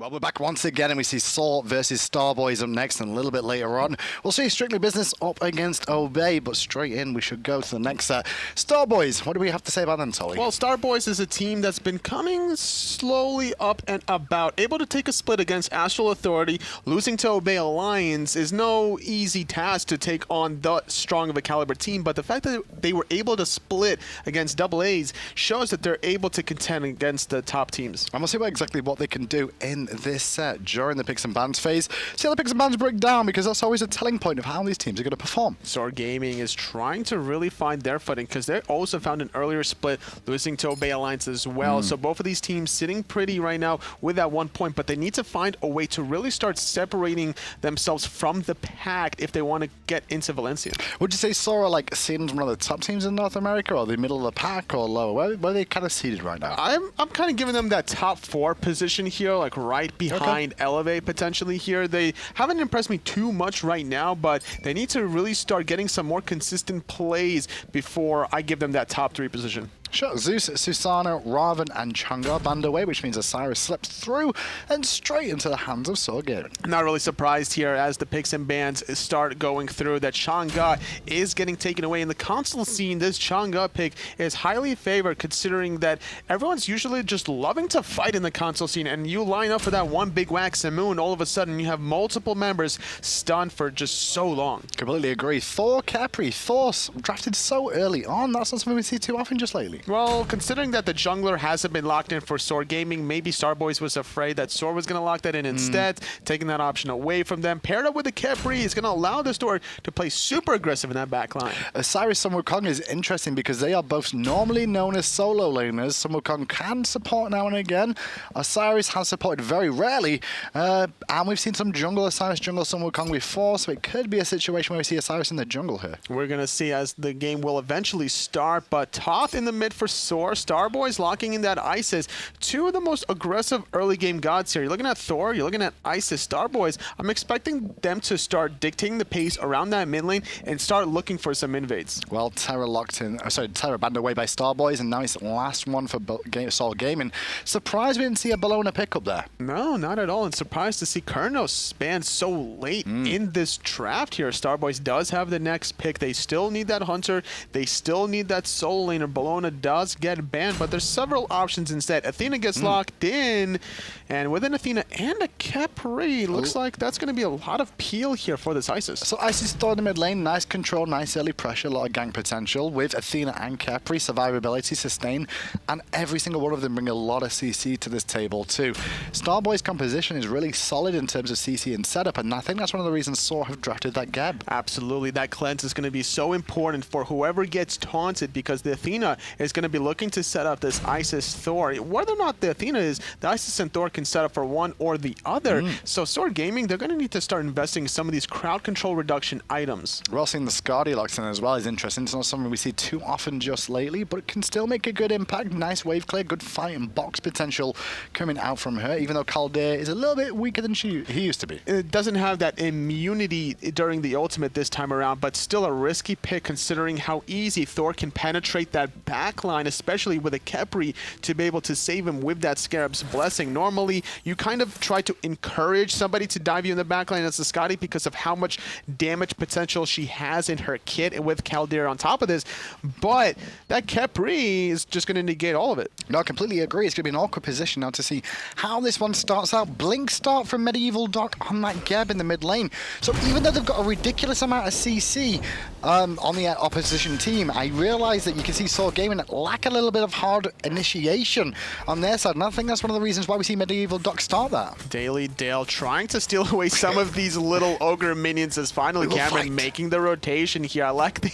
Well, we're back once again, and we see SoaR versus Starboys up next, and a little bit later on, we'll see Strictly Business up against Obey, but straight in, we should go to the next set. Starboys, what do we have to say about them, Tolly? Well, Starboys is a team that's been coming slowly up and about, able to take a split against Astral Authority. Losing to Obey Alliance is no easy task to take on that strong of a caliber team, but the fact that they were able to split against Double A's shows that they're able to contend against the top teams. I'm going to see exactly what they can do in this set during the picks and bans phase. See how the picks and bans break down, because that's always a telling point of how these teams are going to perform. SoaR Gaming is trying to really find their footing, because they also found an earlier split, losing to Obey Alliance as well. So both of these teams sitting pretty right now with that 1 point, but they need to find a way to really start separating themselves from the pack if they want to get into Valencia. Would you say SoaR are like seen as one of the top teams in North America, or the middle of the pack, or lower? Where are they kind of seated right now? I'm kind of giving them that top 4 position here, like right behind Elevate potentially here. They haven't impressed me too much right now, but they need to really start getting some more consistent plays before I give them that top 3 position. Sure. Zeus, Susana, Raven, and Chang'e banned away, which means Osiris slips through and straight into the hands of SoaR Gaming. Not really surprised here as the picks and bans start going through that Chang'e is getting taken away. In the console scene, this Chang'e pick is highly favored, considering that everyone's usually just loving to fight in the console scene, and you line up for that one big wax and moon, all of a sudden you have multiple members stunned for just so long. Completely agree. Thor, Khepri, Thor drafted so early on. That's not something we see too often just lately. Well, considering that the jungler hasn't been locked in for SoaR Gaming, maybe Starboys was afraid that SoaR was going to lock that in instead, taking that option away from them. Paired up with the Khepri is going to allow the SoaR to play super aggressive in that back line. Osiris and Wukong is interesting because they are both normally known as solo laners. Some Wukong can support now and again. Osiris has supported very rarely, and we've seen some jungle Osiris jungle some Wukong before, so it could be a situation where we see Osiris in the jungle here. We're going to see as the game will eventually start, but Thoth in the mid for SoaR, Starboys locking in that Isis. Two of the most aggressive early game gods here. You're looking at Thor, you're looking at Isis. Starboys, I'm expecting them to start dictating the pace around that mid lane and start looking for some invades. Well, Terra locked in, Terra banned away by Starboys, and now it's the last one for SoaR Gaming. Surprised we didn't see a Bologna pickup there. No, not at all, and surprised to see Kurnos banned so late in this draft here. Starboys does have the next pick. They still need that Hunter, they still need that solo laner. Bologna does get banned, but there's several options instead. Athena gets locked in, and with an Athena and a Khepri, looks like that's going to be a lot of peel here for this Isis. So Isis Thor in the mid lane, nice control, nice early pressure, a lot of gank potential with Athena and Khepri, survivability, sustain, and every single one of them bring a lot of CC to this table too. Starboy's composition is really solid in terms of CC and setup, and I think that's one of the reasons SoaR have drafted that Geb. Absolutely, that cleanse is going to be so important for whoever gets taunted, because the Athena is going to be looking to set up this Isis Thor. Whether or not the Athena is, the Isis and Thor can set up for one or the other. So SoaR Gaming, they're going to need to start investing in some of these crowd control reduction items. We're also seeing the Skadi locked in as well is interesting. It's not something we see too often just lately, but it can still make a good impact. Nice wave clear, good fight and box potential coming out from her, even though Calder is a little bit weaker than he used to be. It doesn't have that immunity during the ultimate this time around, but still a risky pick considering how easy Thor can penetrate that back line, especially with a Khepri, to be able to save him with that Scarab's Blessing. Normally, you kind of try to encourage somebody to dive you in the back line as a Skadi because of how much damage potential she has in her kit, and with Calder on top of this, but that Khepri is just going to negate all of it. No, I completely agree. It's going to be an awkward position now to see how this one starts out. Blink start from MedievalDoc on that Geb in the mid lane. So even though they've got a ridiculous amount of CC on the opposition team, I realize that you can see SoaR Gaming lack a little bit of hard initiation on their side, and I think that's one of the reasons why we see MedievalDoc start that. DaleyDale trying to steal away some of these little ogre minions as finally Cameron making the rotation here. I like the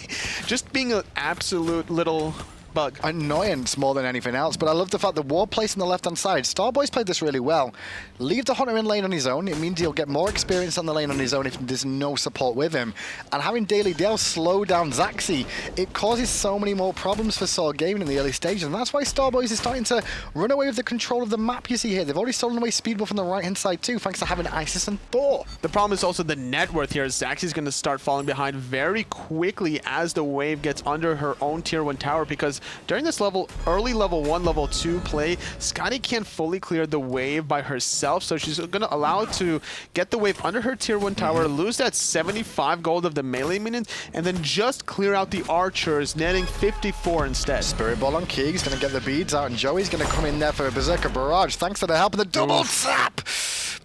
just being an absolute little bug. Annoyance more than anything else, but I love the fact that War placed on the left-hand side. Starboys played this really well. Leave the Hunter in lane on his own. It means he'll get more experience on the lane on his own if there's no support with him. And having DaleyDale slow down Zachsy, it causes so many more problems for SoaR Gaming in the early stages, and that's why Starboys is starting to run away with the control of the map you see here. They've already stolen away Speedbuff from the right-hand side too, thanks to having Isis and Thor. The problem is also the net worth here. Zachsy's going to start falling behind very quickly as the wave gets under her own tier 1 tower, because because during this early level 1, level 2 play, Skadi can't fully clear the wave by herself, so she's going to allow it to get the wave under her tier 1 tower, lose that 75 gold of the melee minions, and then just clear out the archers, netting 54 instead. Spirit Ball on Keegs, going to get the beads out, and Joey's going to come in there for a Berserker Barrage. Thanks to the help of the double tap.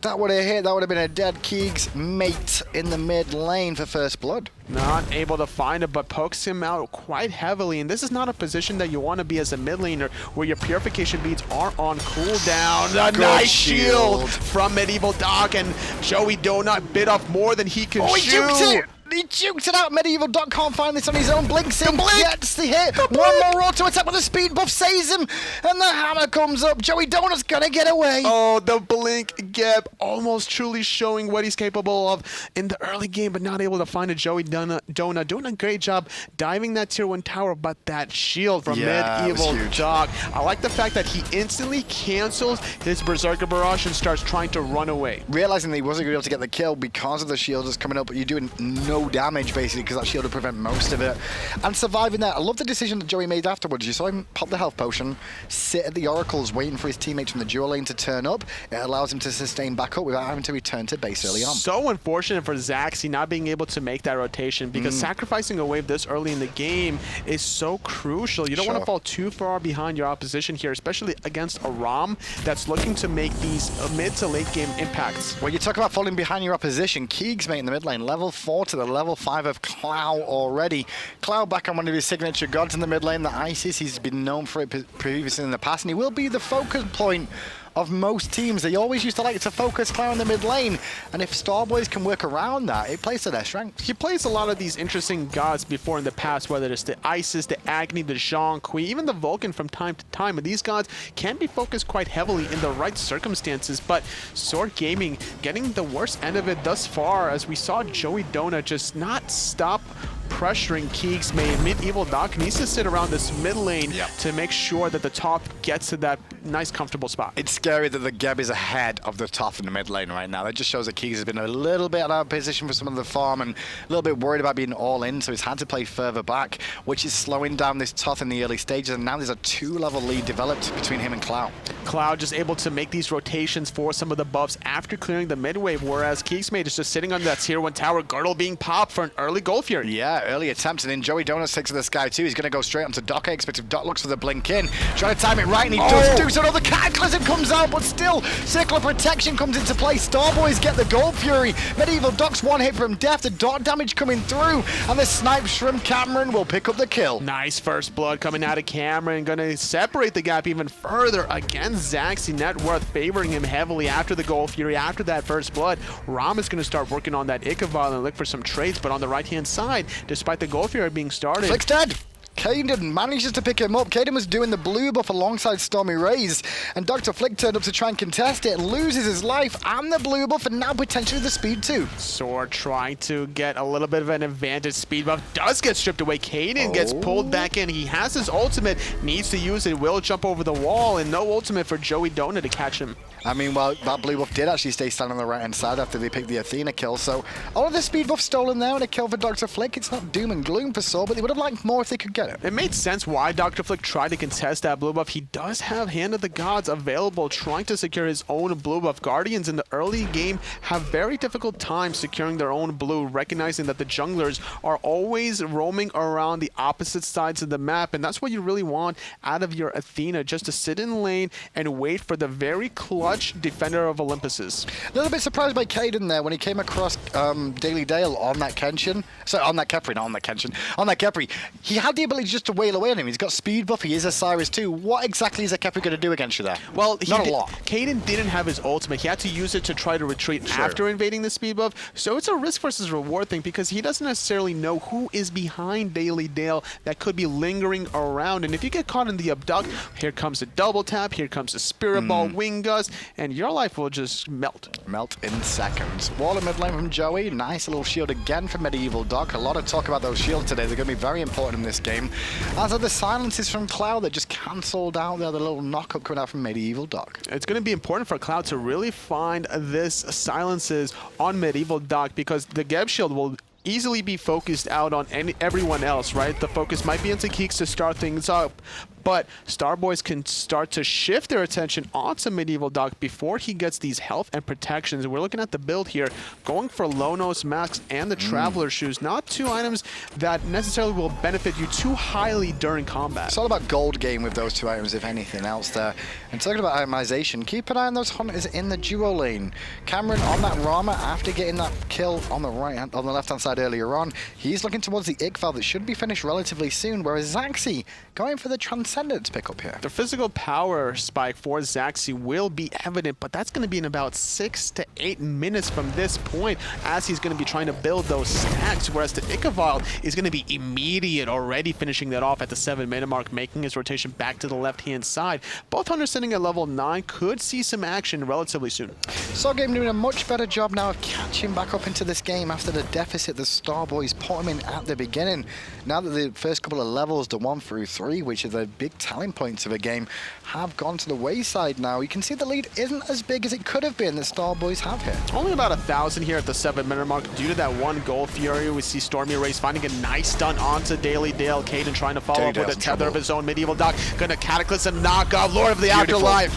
That would have hit. That would have been a dead KeegsMate in the mid lane for first blood. Not able to find it, but pokes him out quite heavily. And this is not a position that you want to be as a mid laner, where your purification beads are on cooldown. A nice shield from MedievalDoc, and Joey Donut bit off more than he can chew. He juked it out. MedievalDoc can't find this on his own. Blinks in, gets the hit. One more auto attack with a speed buff saves him, and the hammer comes up. Joey Donut's gonna get away. Oh, the blink gap, almost truly showing what he's capable of in the early game, but not able to find a Joey Donut. Doing a great job diving that tier 1 tower, but that shield from MedievalDoc. I like the fact that he instantly cancels his Berserker Barrage and starts trying to run away. Realizing that he wasn't going to be able to get the kill because of the shield that's coming up, but you're doing no damage basically because that shield will prevent most of it. And surviving that, I love the decision that Joey made afterwards. You saw him pop the health potion, sit at the oracles waiting for his teammates from the dual lane to turn up. It allows him to sustain back up without having to return to base early on. So unfortunate for Zachsy not being able to make that rotation, because sacrificing a wave this early in the game is so crucial. You don't want to fall too far behind your opposition here, especially against a Ram that's looking to make these mid to late game impacts. When you talk about falling behind your opposition, KeegsMate in the mid lane, level 4 to the level 5 of Clow already. Clow back on one of his signature gods in the mid lane, the Isis. He's been known for it previously in the past, and he will be the focus point of most teams. They always used to like to focus Clow in the mid lane, and if Starboys can work around that, it plays to their strength. He plays a lot of these interesting gods before in the past, whether it's the Isis, the Agni, the Jean Kui, even the Vulcan from time to time, and these gods can be focused quite heavily in the right circumstances, but SoaR Gaming getting the worst end of it thus far, as we saw Joey Donut just not stop pressuring KeegsMate. MedievalDoc needs to sit around this mid lane to make sure that the Thoth gets to that nice, comfortable spot. It's scary that the Geb is ahead of the Thoth in the mid lane right now. That just shows that Keegs has been a little bit out of position for some of the farm and a little bit worried about being all in, so he's had to play further back, which is slowing down this Thoth in the early stages, and now there's a 2-level lead developed between him and Clow. Clow just able to make these rotations for some of the buffs after clearing the mid wave, whereas KeegsMate is just sitting on that tier 1 tower, Girdle being popped for an early Gold Fury. Yeah, early attempts, and then Joey Donuts takes to the sky too. He's going to go straight onto Doc. I expect if Doc looks for the blink in, trying to time it right, and he does do so. The Cataclysm comes out, but still, Circle of Protection comes into play. Starboys get the Gold Fury. MedievalDoc's one hit from death, the dot damage coming through, and the snipes from Cameron will pick up the kill. Nice first blood coming out of Cameron, going to separate the gap even further against Zachsy. Net worth favoring him heavily after the Gold Fury, after that first blood. Rama's going to start working on that Ichabod and look for some trades, but on the right-hand side, despite the Gold Fury being started, Flik's dead. Kaeydan manages to pick him up. Kaeydan was doing the blue buff alongside StormyRays, and Dr. Flik turned up to try and contest it and loses his life and the blue buff, and now potentially the speed too. SoaR trying to get a little bit of an advantage. Speed buff does get stripped away. Kaeydan gets pulled back in. He has his ultimate, needs to use it, will jump over the wall, and no ultimate for Joey Donut to catch him. I mean, well, that blue buff did actually stay standing on the right-hand side after they picked the Athena kill, so all of the speed buff stolen there and a kill for Dr. Flik. It's not doom and gloom for SoaR, but they would have liked more if they could get it. It made sense why Dr. Flik tried to contest that blue buff. He does have Hand of the Gods available, trying to secure his own blue buff. Guardians in the early game have very difficult time securing their own blue, recognizing that the junglers are always roaming around the opposite sides of the map, and that's what you really want out of your Athena, just to sit in lane and wait for the very clutch defender of Olympus's. A little bit surprised by Kaeydan there when he came across DaleyDale on that Kenshin. Sorry, on that Khepri, not on that Kenshin. On that Khepri. He had the ability just to wail away on him. He's got speed buff, he is Osiris too. What exactly is a Khepri going to do against you there? Well, not a lot. Kaeydan didn't have his ultimate. He had to use it to try to retreat after invading the speed buff. So it's a risk versus reward thing, because he doesn't necessarily know who is behind DaleyDale that could be lingering around. And if you get caught in the abduct, here comes a double tap, here comes a spirit ball, wing gust, and your life will just melt. Melt in seconds. Wall in mid lane from Joey. Nice little shield again from MedievalDoc. A lot of talk about those shields today. They're going to be very important in this game. As are the silences from Cloud that just cancelled out there. The little knock-up coming out from MedievalDoc. It's going to be important for Cloud to really find this silences on MedievalDoc, because the Geb shield will easily be focused out on everyone else, right? The focus might be into Keeks to start things up, but Starboys can start to shift their attention onto MedievalDoc before he gets these health and protections. We're looking at the build here, going for low-nose masks and the Traveler Shoes. Not two items that necessarily will benefit you too highly during combat. It's all about gold game with those two items, if anything else there. And talking about itemization, keep an eye on those hunters in the duo lane. Cameron on that Rama after getting that kill on the on the left-hand side earlier on. He's looking towards the Igval that should be finished relatively soon, whereas Zachsy going for the Transcendence pickup here. The physical power spike for Zachsy will be evident, but that's going to be in about 6 to 8 minutes from this point as he's going to be trying to build those stacks, whereas the Igval is going to be immediate, already finishing that off at the 7-minute mark, making his rotation back to the left-hand side. Both hunters sitting at level 9 could see some action relatively soon. SoaR Gaming doing a much better job now of catching back up into this game after the deficit the Starboys put him in at the beginning. Now that the first couple of levels, the 1 through 3, which are the big telling points of a game, have gone to the wayside now. You can see the lead isn't as big as it could have been that Starboys have here. Only about 1,000 here at the 7-minute mark due to that one Gold Fury. We see StormyRays finding a nice stun onto DaleyDale. Kaeydan trying to follow up with a tether of his own. MedievalDoc gonna Cataclysm knock off Lord of the Afterlife.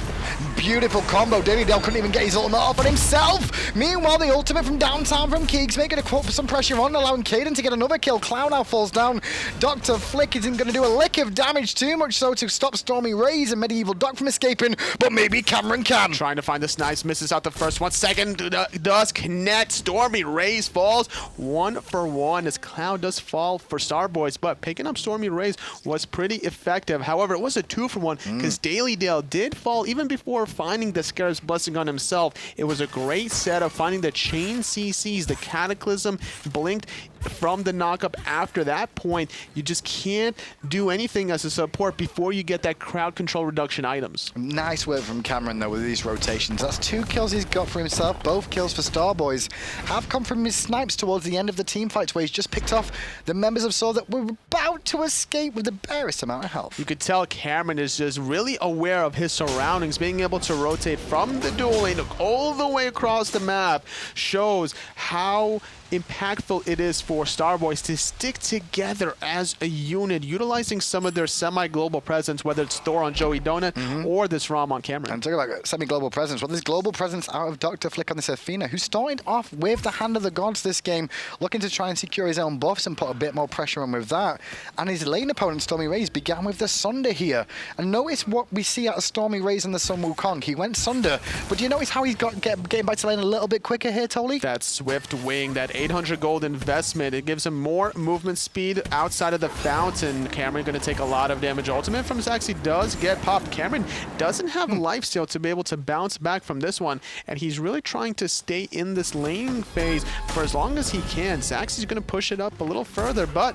Beautiful combo. DaleyDale couldn't even get his ultimate off on himself. Meanwhile, the ultimate from downtown from KeegsMate going to put some pressure on, allowing Kaeydan to get another kill. Clow now falls down. Dr. Flik isn't going to do a lick of damage, too much so to stop StormyRays and MedievalDoc from escaping, but maybe Cameron can. Trying to find the snipes, misses out the first one. Second does connect. StormyRays falls 1 for 1 as Clow does fall for Starboys, but picking up StormyRays was pretty effective. However, it was a 2 for 1 because DaleyDale did fall even before finding the Scarab's Blessing on himself. It was a great set of finding the chain CCs, the Cataclysm blinked from the knockup. After that point, you just can't do anything as a support before you get that crowd control reduction items. Nice work from Cameron, though, with these rotations. That's 2 kills he's got for himself. Both kills for Starboys have come from his snipes towards the end of the team fights, where he's just picked off the members of SoaR that were about to escape with the barest amount of health. You could tell Cameron is just really aware of his surroundings. Being able to rotate from the dual lane all the way across the map shows how impactful it is for Starboys to stick together as a unit, utilizing some of their semi-global presence, whether it's Thor on Joey Donut or this Rama on Cameron. I'm talking about semi-global presence. Well, there's global presence out of Dr. Flik on this Athena, who started off with the Hand of the Gods this game, looking to try and secure his own buffs and put a bit more pressure on with that. And his lane opponent, StormyRays, began with the Sunder here. And notice what we see out of StormyRays and the Sun Wukong. He went Sunder, but do you notice how he's getting back to lane a little bit quicker here, Tolly? That swift wing, that 800 gold investment, it gives him more movement speed outside of the fountain. Cameron going to take a lot of damage. Ultimate from Zachsy does get popped. Cameron doesn't have lifesteal to be able to bounce back from this one, and he's really trying to stay in this lane phase for as long as he can. Zachsy's going to push it up a little further, but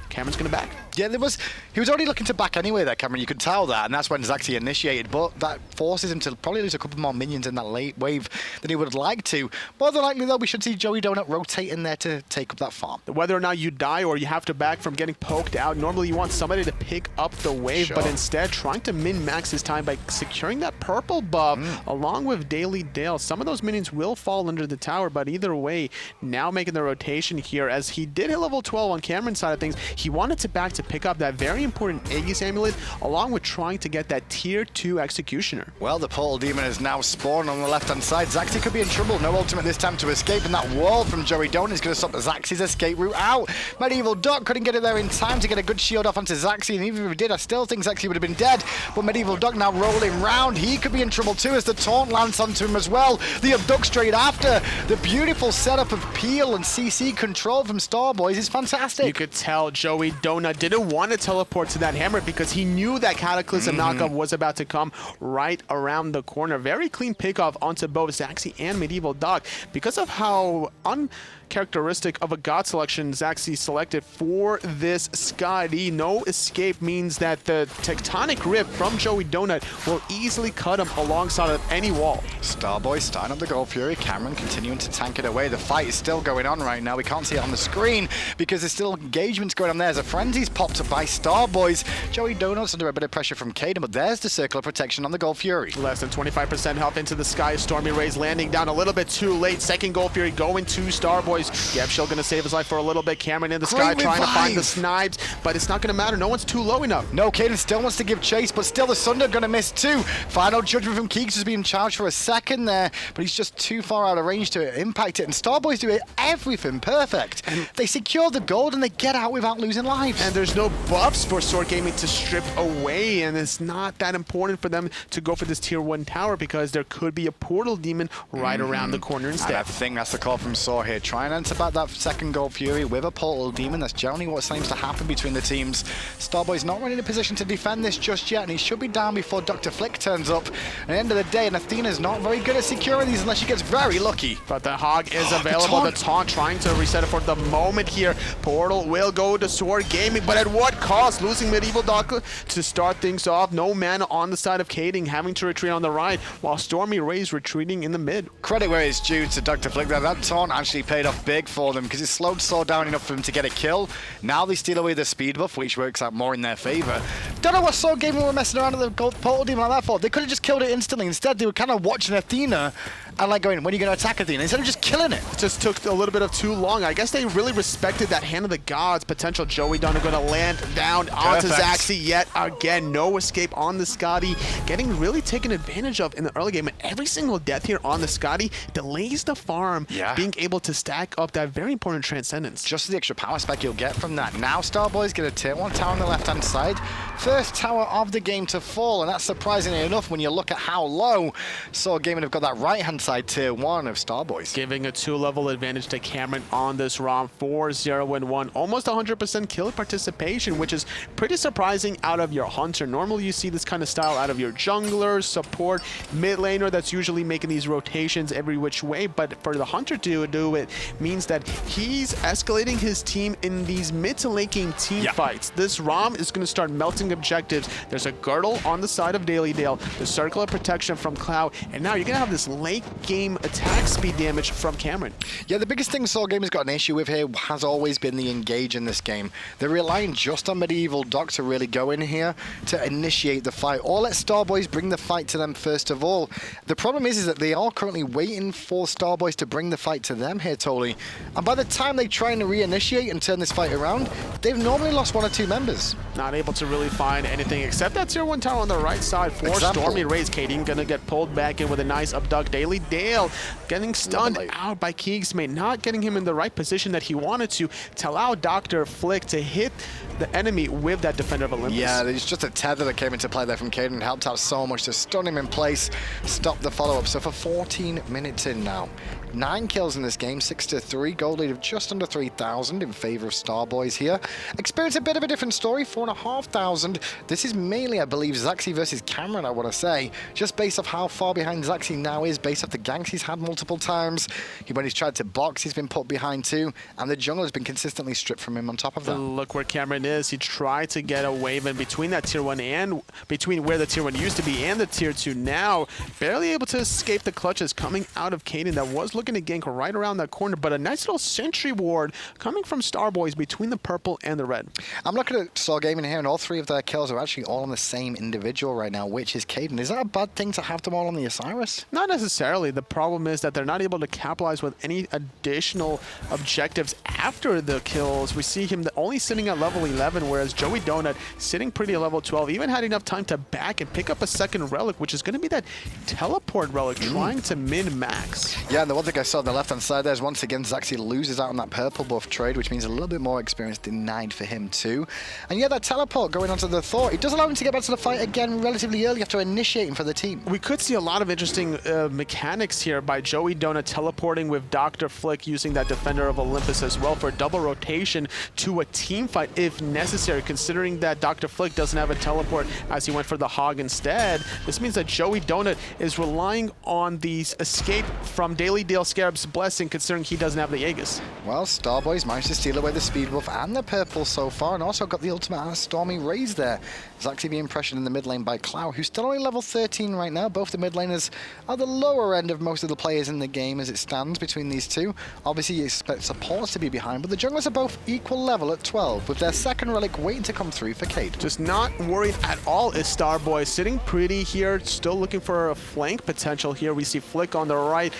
Cameron's going to back. Yeah, he was already looking to back anyway there, Cameron. You could tell that, and that's when Zachsy initiated, but that forces him to probably lose a couple more minions in that late wave than he would like to. More than likely, though, we should see Joey Donut rotate in there to take up that farm. Whether or not you die or you have to back from getting poked out, normally you want somebody to pick up the wave, but instead trying to min-max his time by securing that purple buff along with DaleyDale. Some of those minions will fall under the tower, but either way, now making the rotation here, as he did hit level 12 on Cameron's side of things, he wanted to back to pick up that very important Aegis Amulet, along with trying to get that tier 2 Executioner. Well, the Portal Demon is now spawned on the left-hand side. Zachsy could be in trouble. No ultimate this time to escape, and that wall from Joey Donut is going to stop Zachsy's escape route out. MedievalDoc couldn't get it there in time to get a good shield off onto Zachsy, and even if he did, I still think Zachsy would have been dead. But MedievalDoc now rolling round. He could be in trouble too, as the taunt lands onto him as well. The abduct straight after. The beautiful setup of peel and CC control from Starboys is fantastic. You could tell Joey Donut didn't want to teleport to that hammer because he knew that Cataclysm knockup was about to come right around the corner. Very clean pickoff onto both Zachsy and MedievalDoc because of how uncharacteristic of a god selection Zachsy selected for this Skadi. No escape means that the tectonic rip from Joey Donut will easily cut him alongside of any wall. Starboy starting up the Gold Fury. Cameron continuing to tank it away. The fight is still going on right now. We can't see it on the screen because there's still engagements going on there. As a frenzy's popped up by Starboys. Joey Donut's under a bit of pressure from Kaeydan, but there's the circle of protection on the Gold Fury. Less than 25% health into the sky. StormyRays landing down a little bit too late. Second Gold Fury going to Starboys. Starboys. Gebshell going to save his life for a little bit. Cameron in the sky trying to find the snipes, but it's not going to matter. No one's too low enough. No, Kaeydan still wants to give chase, but still the Sunder going to miss too. Final judgment from Keegs has been charged for a second there, but he's just too far out of range to impact it. And Starboys do everything perfect. And they secure the gold and they get out without losing lives. And there's no buffs for SoaR Gaming to strip away, and it's not that important for them to go for this tier 1 tower because there could be a portal demon right around the corner instead. And I think that's the call from SoaR here. Try and enter back that second gold fury with a portal demon. That's generally what seems to happen between the teams. Starboy's not really in a position to defend this just yet, and he should be down before Dr. Flik turns up. At the end of the day, and Athena's not very good at securing these unless she gets very lucky. But the Hog is available. The taunt trying to reset it for the moment here. Portal will go to SoaR Gaming, but at what cost? Losing MedievalDoc to start things off. No mana on the side of Kaeydan, having to retreat on the right, while StormyRays retreating in the mid. Credit where it's due to Dr. Flik there. That taunt actually paid off big for them because it slowed SoaR down enough for them to get a kill. Now they steal away the speed buff, which works out more in their favor. Don't know what SoaR Gaming were messing around with the gold portal demon like that for. They could have just killed it instantly. Instead, they were kind of watching Athena and like going, when are you going to attack Athena? Instead of just killing it. It just took a little bit of too long. I guess they really respected that Hand of the Gods potential. Joey Dunn going to land down onto Zachsy yet again. No escape on the Skadi. Getting really taken advantage of in the early game. And every single death here on the Skadi delays the farm being able to stack up that very important Transcendence. Just the extra power spec you'll get from that. Now Starboys get a tier 1 tower on the left-hand side. First tower of the game to fall, and that's surprisingly enough when you look at how low SoaR Gaming have got that right-hand side tier 1 of Starboys. Giving a 2-level advantage to Cameron on this round. 4-0-1. Almost 100% kill participation, which is pretty surprising out of your Hunter. Normally you see this kind of style out of your jungler, support, mid laner that's usually making these rotations every which way, but for the Hunter to do it means that he's escalating his team in these mid to late game team fights. This Ram is going to start melting objectives. There's a girdle on the side of DaleyDale, the circle of protection from Clow, and now you're going to have this late game attack speed damage from Cameron. Yeah, the biggest thing SoaR Gaming has got an issue with here has always been the engage in this game. They're relying just on MedievalDoc to really go in here to initiate the fight, or let Starboys bring the fight to them first of all. The problem is that they are currently waiting for Starboys to bring the fight to them here, Tolly. And by the time they try and reinitiate and turn this fight around, they've normally lost 1 or 2 members. Not able to really find anything except that tier 1 tower on the right side for StormyRays. Kaeydan gonna get pulled back in with a nice abduct. DaleyDale getting stunned out by KeegsMate, not getting him in the right position that he wanted to allow Dr. Flik to hit the enemy with that Defender of Olympus. Yeah, there's just a tether that came into play there from Kaeydan. Helped out so much to stun him in place, stop the follow-up. So for 14 minutes in now, 9 kills in this game, 6-3, gold lead of just under 3,000 in favor of Starboys here. Experience a bit of a different story, 4,500. This is mainly, I believe, Zachsy versus Cameron, I want to say, just based off how far behind Zachsy now is, based off the ganks he's had multiple times. When he's tried to box, he's been put behind too, and the jungle has been consistently stripped from him on top of that. Look where Cameron is. He tried to get a wave in between that tier 1 and between where the tier 1 used to be and the tier 2 now. Barely able to escape the clutches coming out of Kaeydan that was looking to gank right around that corner, but a nice little sentry ward coming from Starboys between the purple and the red. I'm looking at SoaR Gaming here, and all 3 of their kills are actually all on the same individual right now, which is Kaeydan. Is that a bad thing to have them all on the Osiris? Not necessarily. The problem is that they're not able to capitalize with any additional objectives after the kills. We see him only sitting at level 11, whereas Joey Donut sitting pretty at level 12, even had enough time to back and pick up a second relic, which is going to be that teleport relic, trying to min-max. Yeah, and the one thing I saw on the left-hand side there is once again Zachsy loses out on that purple buff trade, which means a little bit more experience denied for him too. And yeah, that teleport going onto the Thor, it does allow him to get back to the fight again relatively early after initiating for the team. We could see a lot of interesting mechanics here by Joey Donut teleporting with Dr. Flik using that Defender of Olympus as well for a double rotation to a team fight if necessary, considering that Dr. Flik doesn't have a teleport as he went for the Hog instead. This means that Joey Donut is relying on the escape from DaleyDale Scarab's Blessing, considering he doesn't have the Aegis. Well, Starboys managed to steal away the speed buff and the purple so far, and also got the ultimate out of StormyRays there. Zachsy being pressured in the mid lane by Clow, who's still only level 13 right now. Both the mid laners are the lower end end of most of the players in the game as it stands between these two. Obviously, you expect supports to be behind, but the junglers are both equal level at 12, with their second relic waiting to come through for Kaeydan. Just not worried at all is Starboy, sitting pretty here, still looking for a flank potential here. We see Flik on the right,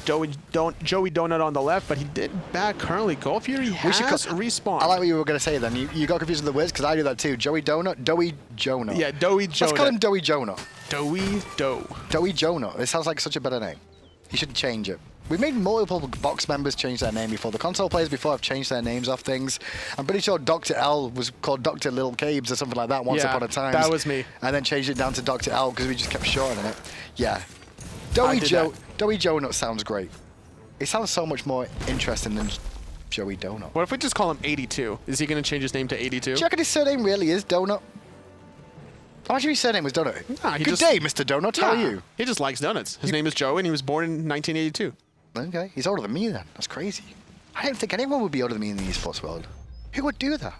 Joey Donut on the left, but he did back currently. Gold Fury has respawned. I like what you were going to say then. You got confused with the words because I do that too. Joey Donut, Doey Jonah. Yeah, Doey Jonah. Let's call him Doey Jonah. Doey Doe. Doey Jonah. It sounds like such a better name. He should change it. We've made multiple box members change their name before. The console players before have changed their names off things. I'm pretty sure Dr. L was called Dr. Little Cabes or something like that once upon a time. That was me. And then changed it down to Dr. L because we just kept shortening it. Yeah. Doey Jonut sounds great. It sounds so much more interesting than Joey Donut. What if we just call him 82? Is he going to change his name to 82? Do you reckon his surname really is Donut? Imagine his surname was Donut. Nah, Good day, Mr. Donut. How are you? He just likes donuts. His name is Joe, and he was born in 1982. Okay, he's older than me then. That's crazy. I don't think anyone would be older than me in the esports world. Who would do that?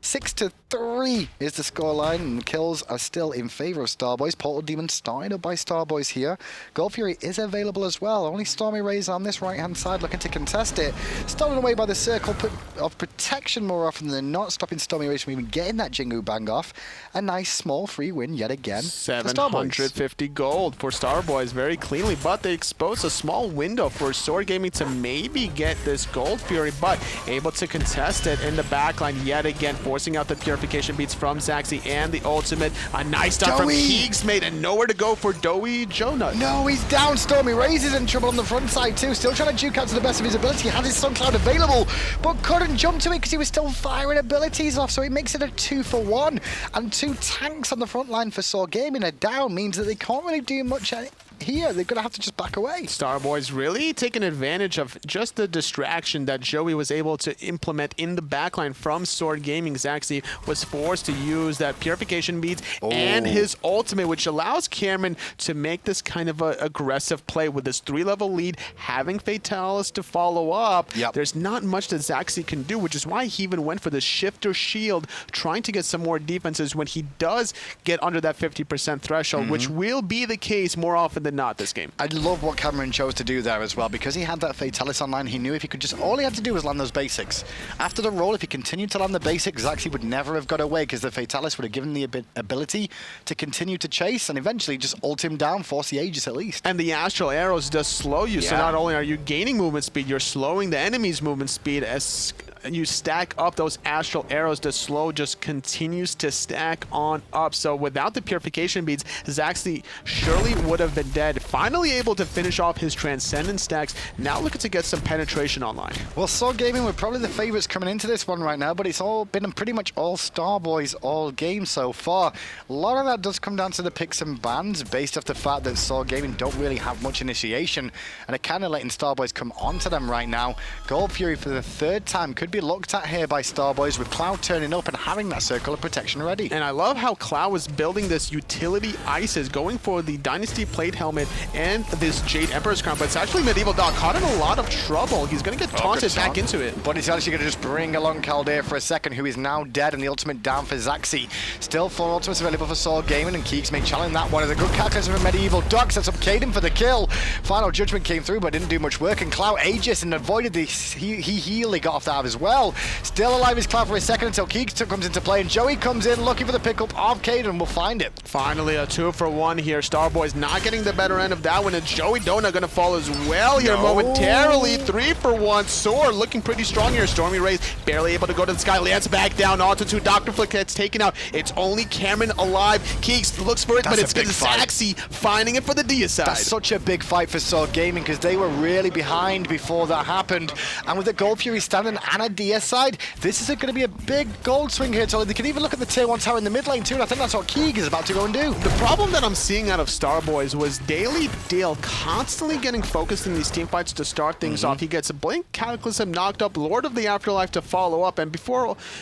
6-3 is the scoreline, and kills are still in favor of Starboys. Portal Demon started up by Starboys here. Gold Fury is available as well. Only StormyRays on this right-hand side looking to contest it. Stolen away by the circle of protection more often than not, stopping StormyRays from even getting that Jingu bang off. A nice small free win yet again. 750 gold for Starboys very cleanly, but they expose a small window for SoaR Gaming to maybe get this Gold Fury, but able to contest it in the backline yet again, forcing out the purification beats from Zachsy and the ultimate. A nice stop from KeegsMate and nowhere to go for Doey Jonah. No, he's down. StormyRays is in trouble on the front side too. Still trying to juke out to the best of his ability. He had his Sun Cloud available, but couldn't jump to it because he was still firing abilities off. So it makes it a 2-for-1. And two tanks on the front line for SoaR Gaming are down. Means that they can't really do much here. They're going to have to just back away. Starboys really taking advantage of just the distraction that Joey was able to implement in the backline from SoaR Gaming. Zachsy was forced to use that purification beads and his ultimate, which allows Cameron to make this kind of a aggressive play with this 3-level lead, having Fatalis to follow up. There's not much that Zachsy can do, which is why he even went for the shifter shield, trying to get some more defenses when he does get under that 50% threshold, which will be the case more often than not this game. I love what Cameron chose to do there as well, because he had that Fatalis online. He knew if he could just, all he had to do was land those basics. After the roll, if he continued to land the basics, Zachsy would never have got away because the Fatalis would have given the ability to continue to chase and eventually just ult him down, force the Aegis at least. And the Astral Arrows does slow you, so not only are you gaining movement speed, you're slowing the enemy's movement speed as you stack up those Astral Arrows. The slow just continues to stack on up. So without the purification beads, Zachsy surely would have been dead. Finally able to finish off his Transcendent stacks. Now looking to get some penetration online. Well, SoaR Gaming were probably the favorites coming into this one right now, but it's all been pretty much all Starboys all game so far. A lot of that does come down to the picks and bans based off the fact that SoaR Gaming don't really have much initiation and are kind of letting Starboys come onto them right now. Gold Fury for the third time could be looked at here by Starboys, with Cloud turning up and having that circle of protection ready. And I love how Cloud was building this utility ISIS, going for the Dynasty Plate Helmet and this Jade Emperor's Crown, but it's actually MedievalDoc caught in a lot of trouble. He's going to get taunted back into it. But he's actually going to just bring along Caldeir for a second, who is now dead, and the ultimate down for Zachsy. Still 4 ultimates available for SoaR Gaming, and KeegsMate challenging that one. As a good calculation from MedievalDoc sets up Kaeydan for the kill. Final Judgment came through, but didn't do much work, and Cloud Aegis and avoided the heal. He got off that as well. Still alive is Cloud for a second until Keeks comes into play, and Joey comes in looking for the pickup of Kaeydan. We'll find it. Finally, a 2-for-1 here. Starboys not getting the better end of that one, and Joey Donut going to fall as well here momentarily. 3-for-1. SoaR looking pretty strong here. StormyRays barely able to go to the sky. Lands back down onto 2. Dr. Flik gets taken out. It's only Cameron alive. Keeks looks for it, but it's Zachsy finding it for the Deicide. That's such a big fight for SoaR Gaming because they were really behind before that happened. And with the Gold Fury standing and a Deicide, this is going to be a big gold swing here. So they can even look at the tier 1 tower in the mid lane too, and I think that's what Keeg is about to go and do. The problem that I'm seeing out of Starboys was DaleyDale constantly getting focused in these team fights to start things off. He gets a Blink Cataclysm knocked up, Lord of the Afterlife to follow up, and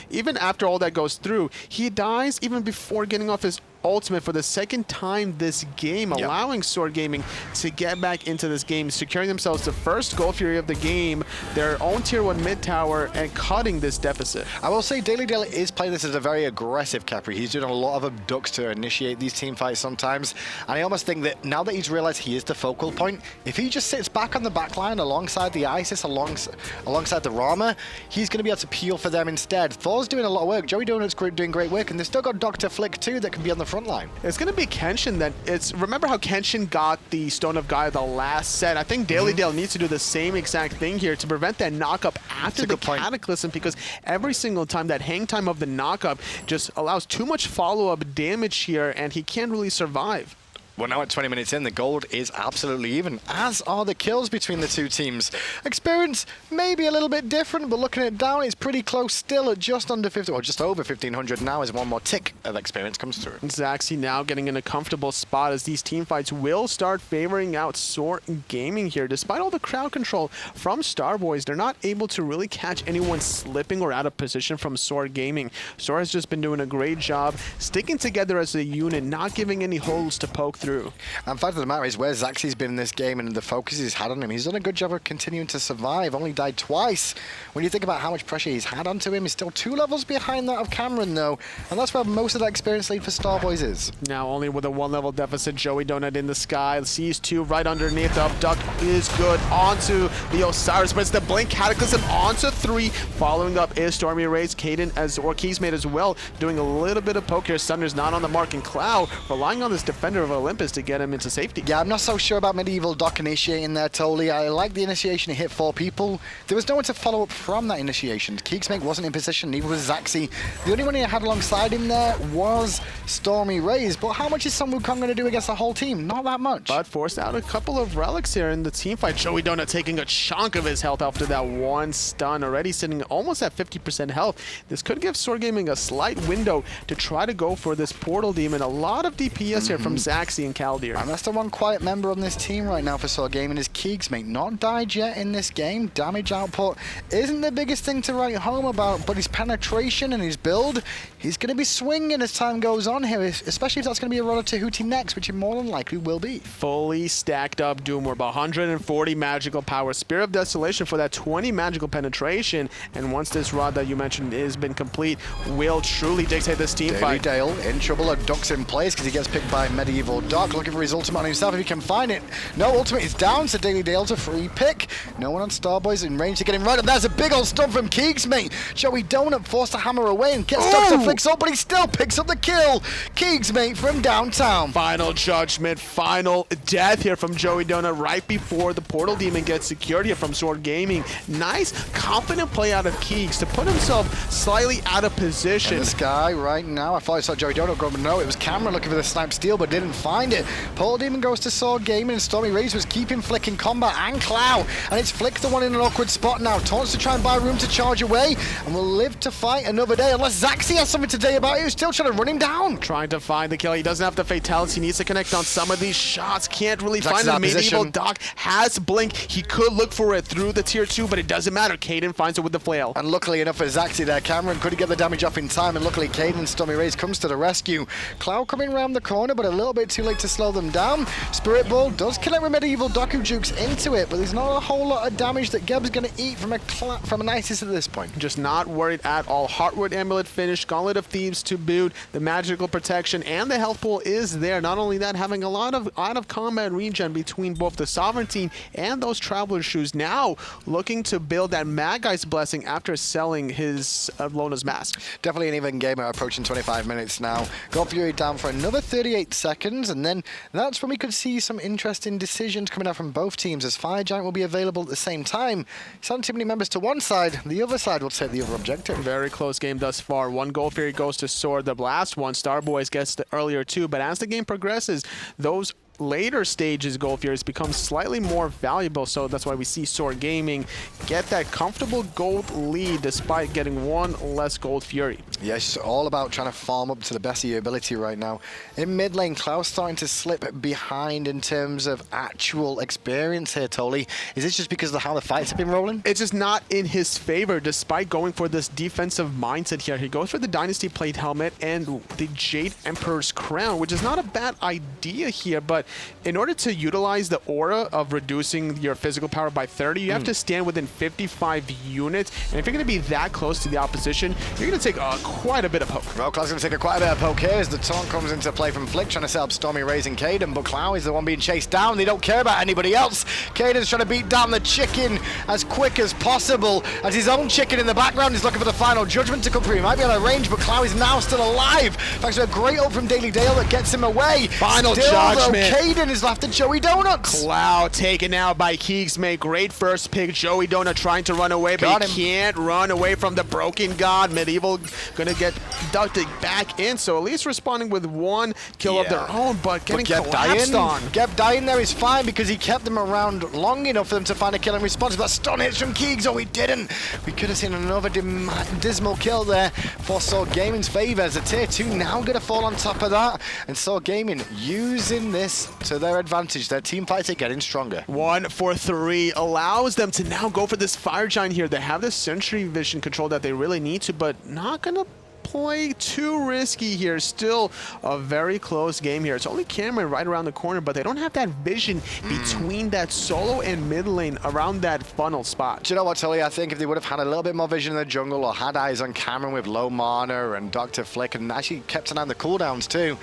even after all that goes through, he dies even before getting off his ultimate for the second time this game, allowing SoaR Gaming to get back into this game, securing themselves the first Gold Fury of the game, their own Tier 1 mid tower, and cutting this deficit. I will say DaleyDale is playing this as a very aggressive Khepri. He's doing a lot of abducts to initiate these team fights sometimes, and I almost think that now that he's realized he is the focal point, if he just sits back on the back line alongside the Isis, alongside the Rama, he's going to be able to peel for them instead. Thor's doing a lot of work. Joey Donut's doing great work, and they've still got Dr. Flik too that can be on the front line. It's going to be Kenshin that remember how Kenshin got the Stone of Gaia the last set? I think DaleyDale needs to do the same exact thing here to prevent that knockup after the Cataclysm, because every single time that hang time of the knockup just allows too much follow-up damage here, and he can't really survive. Well, now at 20 minutes in, the gold is absolutely even, as are the kills between the two teams. Experience maybe a little bit different, but looking at it down, it's pretty close still at just under 50, or just over 1,500 now as one more tick of experience comes through. Zachsy now getting in a comfortable spot as these team fights will start favoring out SoaR Gaming here. Despite all the crowd control from Starboys, they're not able to really catch anyone slipping or out of position from SoaR Gaming. SoaR has just been doing a great job sticking together as a unit, not giving any holes to poke through. And fact of the matter is, where Zachsy's been in this game and the focus he's had on him, he's done a good job of continuing to survive. Only died twice. When you think about how much pressure he's had onto him, he's still 2 levels behind that of Cameron, though. And that's where most of that experience lead for Starboys is. Now only with a 1-level deficit, Joey Donut in the sky. Sees 2 right underneath. The Abduct is good. Onto the Osiris, but it's the Blink Cataclysm onto 3. Following up is StormyRays, Kaeydan or KeegsMate as well, doing a little bit of poke here. Sunder's not on the mark, and Clow relying on this Defender of Olympus to get him into safety. Yeah, I'm not so sure about MedievalDoc initiating there, totally. I like the initiation, he hit 4 people. There was no one to follow up from that initiation. KeegsMate wasn't in position, neither was Zachsy. The only one he had alongside him there was StormyRays, but how much is some Wukong going to do against the whole team? Not that much. But forced out a couple of relics here in the team fight. Joey Donut taking a chunk of his health after that one stun, already sitting almost at 50% health. This could give SoaR Gaming a slight window to try to go for this Portal Demon. A lot of DPS here from Zachsy and Caldir. And that's the one quiet member on this team right now for SoaR Gaming is KeegsMate. Not died yet in this game. Damage output isn't the biggest thing to write home about, but his penetration and his build, he's going to be swinging as time goes on here, especially if that's going to be a Roller Tahuti next, which it more than likely will be. Fully stacked up Doomorb, 140 magical power, Spear of Desolation for that 20 magical penetration, and once this rod that you mentioned has been complete, will truly dictate this team fight. DaleyDale in trouble, Ducks in place because he gets picked by MedievalDoc, looking for his ultimate on himself if he can find it. No, ultimate is down, so DaleyDale's a free pick. No one on Starboys in range to get him right, and there's a big old stun from KeegsMate. Joey Donut forced to hammer away and gets Dr. Flik's up, but he still picks up the kill. KeegsMate from downtown. Final judgment, final death here from Joey Donut right before the Portal Demon gets secured here from SoaR Gaming. Nice, confident play out of Keegs to put himself slightly out of position. And this guy right now, I thought I saw Joey Donut go, but no, it was Cameron looking for the snipe steal, but didn't find it. Portal Demon goes to SoaR Gaming, and StormyRays was keeping Flik in combat and Clow, and it's Flik the one in an awkward spot now. Taunts to try and buy room to charge away, and will live to fight another day unless Zachsy has something to say about it. He's still trying to run him down. Trying to find the kill. He doesn't have the fatality. He needs to connect on some of these shots. Can't really find him. MedievalDoc has Blink. He could look for it through the tier 2, but it doesn't matter. Kaeydan finds it with the flail. And luckily enough for Zachsy there, Cameron couldn't get the damage off in time, and luckily Kaeydan and StormyRays comes to the rescue. Clow coming around the corner, but a little bit too late to slow them down. Spirit Ball does kill it with MedievalDoc, who jukes into it, but there's not a whole lot of damage that Geb's going to eat from an Isis at this point. Just not worried at all. Heartwood Amulet finished, Gauntlet of Thieves to boot, the magical protection, and the health pool is there. Not only that, having a lot of out-of-combat regen between both the Sovereignty and those Traveler Shoes. Now looking to build that Magai's Blessing after selling his Lona's Mask. Definitely an even game, approaching 25 minutes now. Gold Fury down for another 38 seconds, and then that's when we could see some interesting decisions coming out from both teams, as Fire Giant will be available at the same time. It's not too many members to one side, the other side will take the other objective. Very close game thus far. One Gold Fury goes to SoaR. The last one, Starboys gets the earlier two, but as the game progresses, those later stages Gold Furies become slightly more valuable, so that's why we see SoaR Gaming get that comfortable gold lead despite getting one less Gold Fury. Yeah, it's all about trying to farm up to the best of your ability right now. In mid lane, Clow's starting to slip behind in terms of actual experience here, Tolly. Is this just because of how the fights have been rolling? It's just not in his favor, despite going for this defensive mindset here. He goes for the Dynasty Plate Helmet and the Jade Emperor's Crown, which is not a bad idea here, but in order to utilize the aura of reducing your physical power by 30, you have to stand within 55 units, and if you're going to be that close to the opposition, you're going to take quite a bit of poke. Well, Clow's going to take quite a bit of poke here as the taunt comes into play from Flik, trying to set up StormyRays and Kaeydan, but Clow is the one being chased down. They don't care about anybody else. Kaeydan's trying to beat down the chicken as quick as possible, as his own chicken in the background is looking for the final judgment to come through. He might be out of range, but Clow is now still alive. Thanks to a great ult from DaleyDale that gets him away. Final still, judgment. Though, Kaeydan is left at Joey Donuts. Clow taken out by KeegsMate. Great first pick. Joey Donut trying to run away, but he can't run away from the broken god. Medieval gonna get ducted back in, so at least responding with one kill of their own, but getting collapsed on. Gep dying there is fine because he kept them around long enough for them to find a kill in response. But stun hits from Keegs, oh, we didn't. We could have seen another dismal kill there for SoaR Gaming's favor, as a tier 2 now going to fall on top of that. And SoaR Gaming using this to their advantage. Their team fights are getting stronger. 1 for 3 allows them to now go for this Fire Giant here. They have this Sentry Vision control that they really need to, but not going to play too risky here. Still a very close game here. It's only Cameron right around the corner, but they don't have that vision between that solo and mid lane around that funnel spot. Do you know what, Tully? I think if they would have had a little bit more vision in the jungle or had eyes on Cameron with low mana and Dr. Flik and actually kept an eye on the cooldowns too,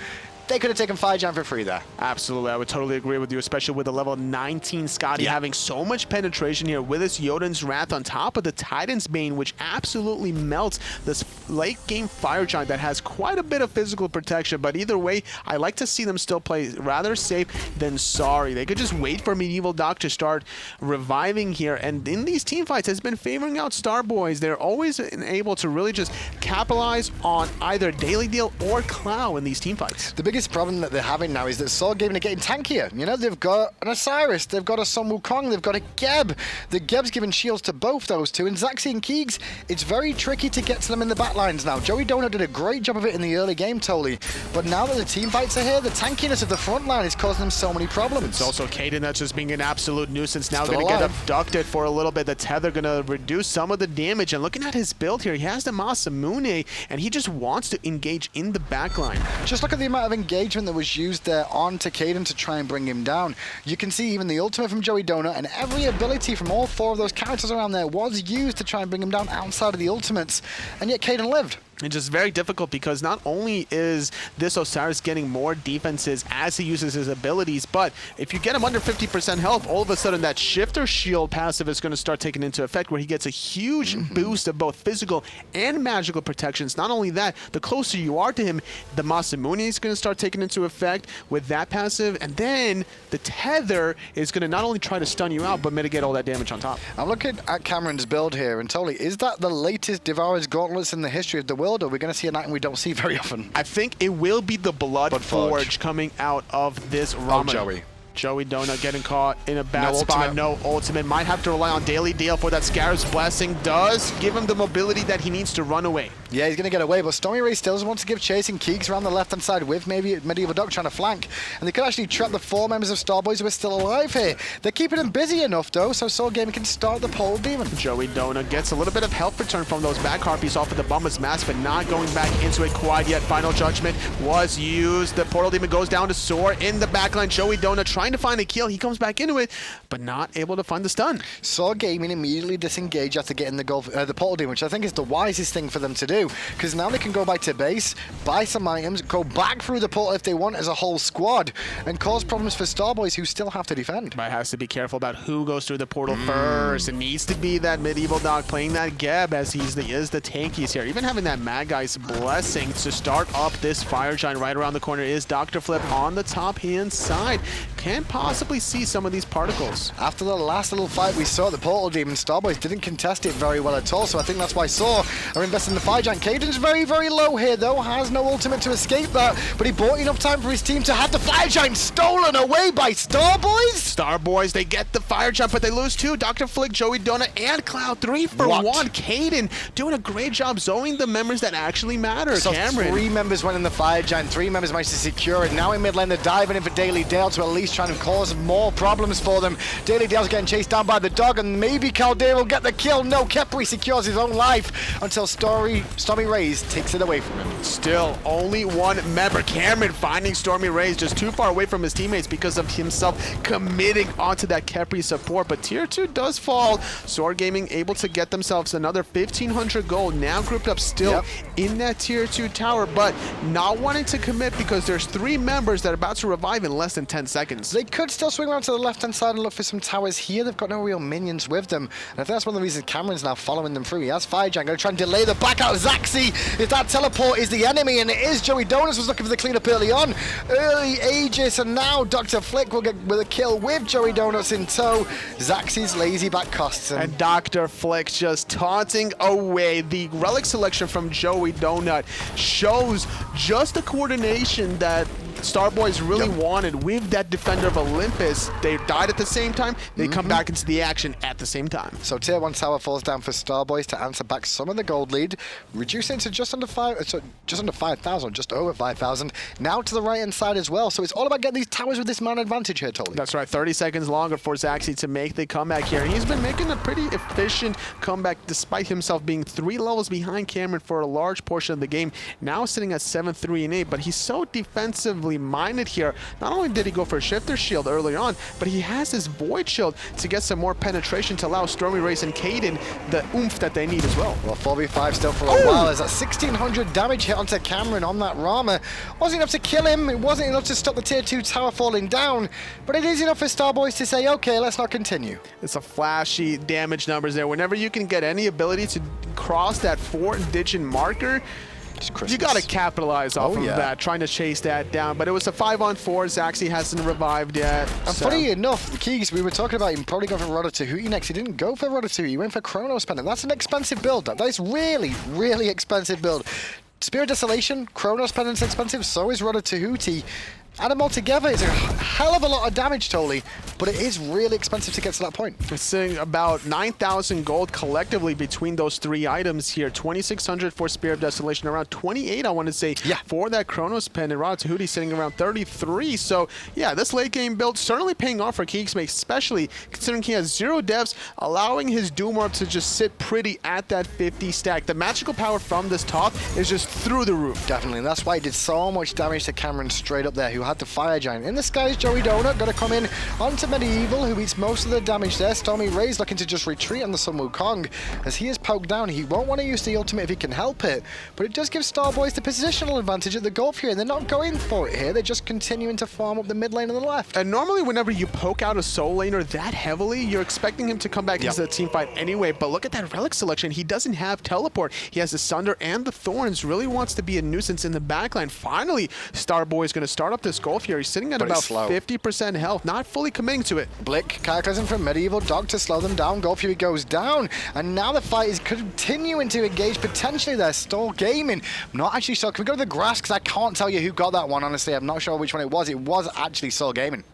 they could have taken Fire Giant for free there. Absolutely, I would totally agree with you, especially with the level 19 Skadi having so much penetration here with his Jotun's Wrath on top of the Titan's Bane, which absolutely melts this late game Fire Giant that has quite a bit of physical protection. But either way, I like to see them still play rather safe than sorry. They could just wait for MedievalDoc to start reviving here, and in these team fights has been favoring out Starboys. They're always able to really just capitalize on either DaleyDale or Clow in these team fights. The biggest problem that they're having now is that SoaR Gaming are getting tankier. You know, they've got an Osiris, they've got a Sun Wukong, they've got a Geb. The Geb's giving shields to both those two, and Zachsy and Keegs, it's very tricky to get to them in the backlines now. Joey Donut did a great job of it in the early game, Tolly, but now that the team fights are here, the tankiness of the front line is causing them so many problems. It's also Kaeydan that's just being an absolute nuisance. Now going to get abducted for a little bit. The Tether going to reduce some of the damage, and looking at his build here, he has the Masamune, and he just wants to engage in the backline. Just look at the amount of engagement that was used there onto Kaeydan to try and bring him down. You can see even the ultimate from Joey Donut and every ability from all 4 of those characters around there was used to try and bring him down outside of the ultimates, and yet Kaeydan lived. It's just very difficult because not only is this Osiris getting more defenses as he uses his abilities, but if you get him under 50% health, all of a sudden that Shifter Shield passive is going to start taking into effect, where he gets a huge boost of both physical and magical protections. Not only that, the closer you are to him, the Masamune is going to start taking into effect with that passive, and then the Tether is going to not only try to stun you out, but mitigate all that damage on top. I'm looking at Cameron's build here, and Tolly, is that the latest Devourer's Gauntlets in the history of the world, or are we going to see an item we don't see very often? I think it will be the Blood Forge coming out of this Rama. Oh, Joey Donut getting caught in a bad spot. No ultimate. Might have to rely on DaleyDale for that Scarab's Blessing. Does give him the mobility that he needs to run away. Yeah, he's going to get away, but StormyRays still wants to give chase, and Keegs around the left-hand side with maybe MedievalDoc trying to flank. And they could actually trap the 4 members of Starboys who are still alive here. They're keeping him busy enough, though, so SoaR Gaming can start the Portal Demon. Joey Donut gets a little bit of health return from those back harpies off of the Bumba's Mask, but not going back into it quite yet. Final Judgment was used. The Portal Demon goes down to SoaR in the backline. Joey Donut trying to find a kill. He comes back into it, but not able to find the stun. SoaR Gaming immediately disengage after getting the Portal Demon, which I think is the wisest thing for them to do, because now they can go back to base, buy some items, go back through the portal if they want as a whole squad, and cause problems for Starboys who still have to defend. But has to be careful about who goes through the portal first. It needs to be that MedievalDoc playing that Geb, as he is the tankies here. Even having that Mad Guy's Blessing to start up this Fire Giant right around the corner is Dr. Flip on the top hand side. Can't possibly see some of these particles. After the last little fight we saw, the Portal Demon, Starboys didn't contest it very well at all, so I think that's why SoaR are investing in the Fire Giant. Giant. Kaeydan's very, very low here, though. Has no ultimate to escape that, but he bought enough time for his team to have the Fire Giant stolen away by Starboys. Starboys, they get the Fire Giant, but they lose two. Dr. Flik, Joey Donut, and Cloud. 3 for 1. Kaeydan doing a great job zoning the members that actually matter. So Cameron. 3 members went in the Fire Giant, 3 members managed to secure it. Now in mid lane, they're diving in for DaleyDale to at least try and cause more problems for them. DaleyDale's getting chased down by the dog, and maybe Kaeydan will get the kill. No, Khepri secures his own life until StormyRays takes it away from him. Still, only 1 member. Cameron finding StormyRays just too far away from his teammates because of himself committing onto that Khepri support. But tier 2 does fall. SoaR Gaming able to get themselves another 1,500 gold. Now grouped up still in that tier 2 tower, but not wanting to commit because there's 3 members that are about to revive in less than 10 seconds. They could still swing around to the left-hand side and look for some towers here. They've got no real minions with them. And I think that's one of the reasons Cameron's now following them through. He has Fire Giant, going to try and delay the back out of Zachsy. If that teleport is the enemy, and it is, Joey Donuts was looking for the cleanup early on. Early Aegis, and now Dr. Flik will get with a kill with Joey Donuts in tow. Zachsy's lazy back costs him. And Dr. Flik just taunting away. The relic selection from Joey Donut shows just the coordination that Starboys really wanted with that Defender of Olympus. They died at the same time. They come back into the action at the same time. So tier 1 tower falls down for Starboys to answer back some of the gold lead, reducing it to just under 5,000, just over 5,000. Now to the right-hand side as well. So it's all about getting these towers with this man advantage here, Tolly. That's right. 30 seconds longer for Zachsy to make the comeback here. And he's been making a pretty efficient comeback despite himself being 3 levels behind Cameron for a large portion of the game. Now sitting at 7, 3, and 8, but he's so defensively minded here. Not only did he go for a Shifter Shield early on, but he has his Void Shield to get some more penetration to allow StormyRays and Kaeydan the oomph that they need as well. Well, 4v5 still for a while. There's that 1,600 damage hit onto Cameron on that Rama. Wasn't enough to kill him. It wasn't enough to stop the tier 2 tower falling down, but it is enough for Starboys to say, okay, let's not continue. It's a flashy damage numbers there. Whenever you can get any ability to cross that 4-digit marker, you got to capitalize off of that, trying to chase that down. But it was a 5-on-4. Zachsy hasn't revived yet. And funny enough, the Keegs, we were talking about him probably going for Ratatouille next. He didn't go for Ratatouille. He went for Chronos Pendant. That's an expensive build. That is really, really expensive build. Spirit Desolation, Chronos Pendant's expensive, so is Ratatouille. Add them all together, it's a hell of a lot of damage, Tolly, but it is really expensive to get to that point. It's saying about 9,000 gold collectively between those 3 items here. 2,600 for Spirit of Desolation, around 28, I want to say, for that Chronos Pen, and Ratatouille sitting around 33. So, yeah, this late game build certainly paying off for KeegsMate, especially considering he has 0 devs, allowing his Doom Orb to just sit pretty at that 50 stack. The magical power from this Thoth is just through the roof. Definitely, and that's why he did so much damage to Cameron straight up there, who had the Fire Giant. In the skies, Joey Donut got to come in onto Medieval, who eats most of the damage there. StormyRays looking to just retreat on the Sun Wukong. As he is poked down, he won't want to use the ultimate if he can help it, but it does give Starboys the positional advantage at the Gulf here, and they're not going for it here. They're just continuing to farm up the mid lane on the left. And normally whenever you poke out a soul laner that heavily, you're expecting him to come back into the team fight anyway, but look at that relic selection. He doesn't have teleport. He has the Sunder and the Thorns. Really wants to be a nuisance in the backline. Finally, Starboy is going to start up this Gulf here. He's sitting at about 50% health, not fully committing to it. Blick, Cataclysm from MedievalDoc to slow them down. Golf Fury goes down, and now the fight is continuing to engage potentially there. SoaR Gaming. I'm not actually sure. Can we go to the grass? Because I can't tell you who got that one, honestly. I'm not sure which one it was. It was actually SoaR Gaming.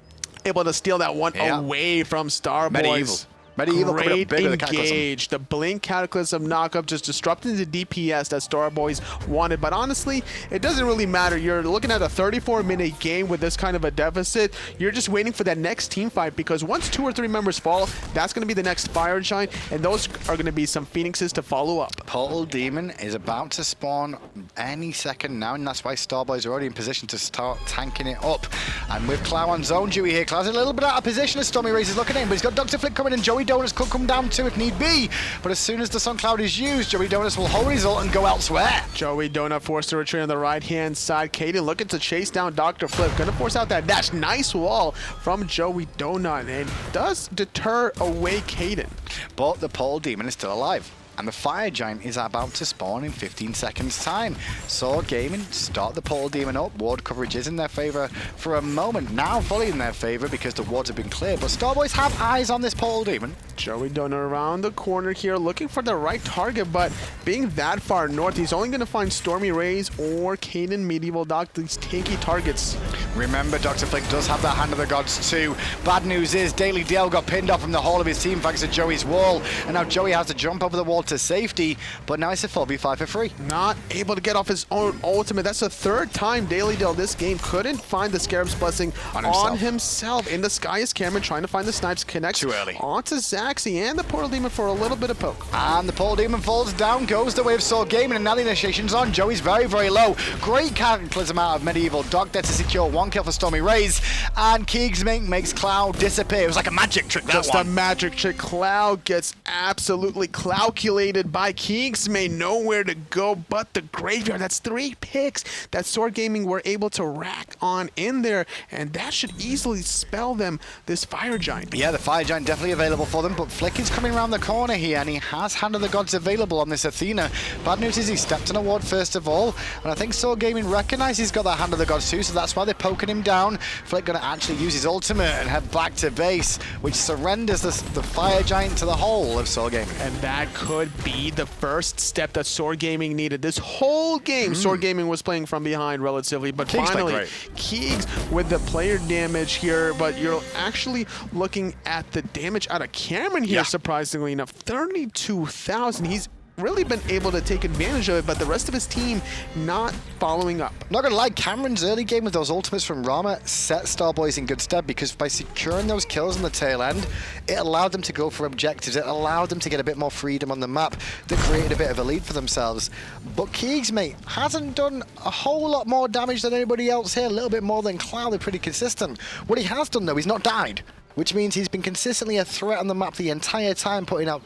Able to steal that one away from Starboys. Medieval great engage. The Blink Cataclysm knockup just disrupting the DPS that Starboys wanted. But honestly, it doesn't really matter. You're looking at a 34-minute game with this kind of a deficit. You're just waiting for that next team fight, because once 2 or 3 members fall, that's going to be the next Fire Giant, and those are going to be some Phoenixes to follow up. Portal Demon is about to spawn any second now, and that's why Starboys are already in position to start tanking it up. And with Clow on zone duty here, Clow's a little bit out of position as StormyRays is looking in, but he's got Dr. Flik coming in. Joey Donuts could come down too if need be, but as soon as the Sun Cloud is used, Joey Donuts will hold his ult and go elsewhere. Joey Donut forced to retreat on the right-hand side. Kaeydan looking to chase down Dr. Flik. Gonna force out that dash. Nice wall from Joey Donut, and does deter away Kaeydan. But the Portal Demon is still alive. and the Fire Giant is about to spawn in 15 seconds time. SoaR Gaming start the Portal Demon up. Ward coverage is in their favor for a moment, now fully in their favor because the wards have been cleared, but Starboys have eyes on this Portal Demon. JoeyDono around the corner here, looking for the right target, but being that far north, he's only going to find StormyRays or KeegsMate, these tanky targets. Remember, Dr. Flik does have that Hand of the Gods too. Bad news is DaleyDale got pinned off from the whole of his team thanks to Joey's wall, and now Joey has to jump over the wall to safety, but now it's a 4v5 for free. Not able to get off his own ultimate. That's the third time DaleyDale this game couldn't find the Scarab's Blessing on himself. In the sky is Cameron trying to find the snipes, connects too early onto Zachsy and the Portal Demon for a little bit of poke. And the Portal Demon falls down, goes the way of SoaR Gaming, and now the initiation's on. Joey's very, very low. Great cataclysm out of MedievalDoc there to secure 1 kill for StormyRays, and KeegsMate makes Cloud disappear. It was like a magic trick, that Just one. a magic trick. Cloud gets absolutely calculated by KeegsMate. Nowhere to go but the graveyard. That's 3 picks that SoaR Gaming were able to rack on in there, and that should easily spell them this Fire Giant. Yeah, the Fire Giant definitely available for them, but Flik is coming around the corner here, and he has Hand of the Gods available on this Athena. Bad news is he stepped on a ward first of all, and I think SoaR Gaming recognizes he's got that Hand of the Gods too, so that's why they're poking him down. Flik going to actually use his ultimate and head back to base, which surrenders the Fire Giant to the whole of SoaR Gaming. And that could be the first step that SoaR Gaming needed. This whole game, SoaR Gaming was playing from behind relatively, but Keegs finally, Keegs with the player damage here, but you're actually looking at the damage out of Cameron here, surprisingly enough. 32,000. He's really been able to take advantage of it, but the rest of his team not following up. Not gonna lie, Cameron's early game with those ultimates from Rama set Starboys in good stead, because by securing those kills on the tail end, it allowed them to go for objectives. It allowed them to get a bit more freedom on the map that created a bit of a lead for themselves. But KeegsMate hasn't done a whole lot more damage than anybody else here, a little bit more than Cloud. They're pretty consistent. What he has done though, he's not died, which means he's been consistently a threat on the map the entire time, putting out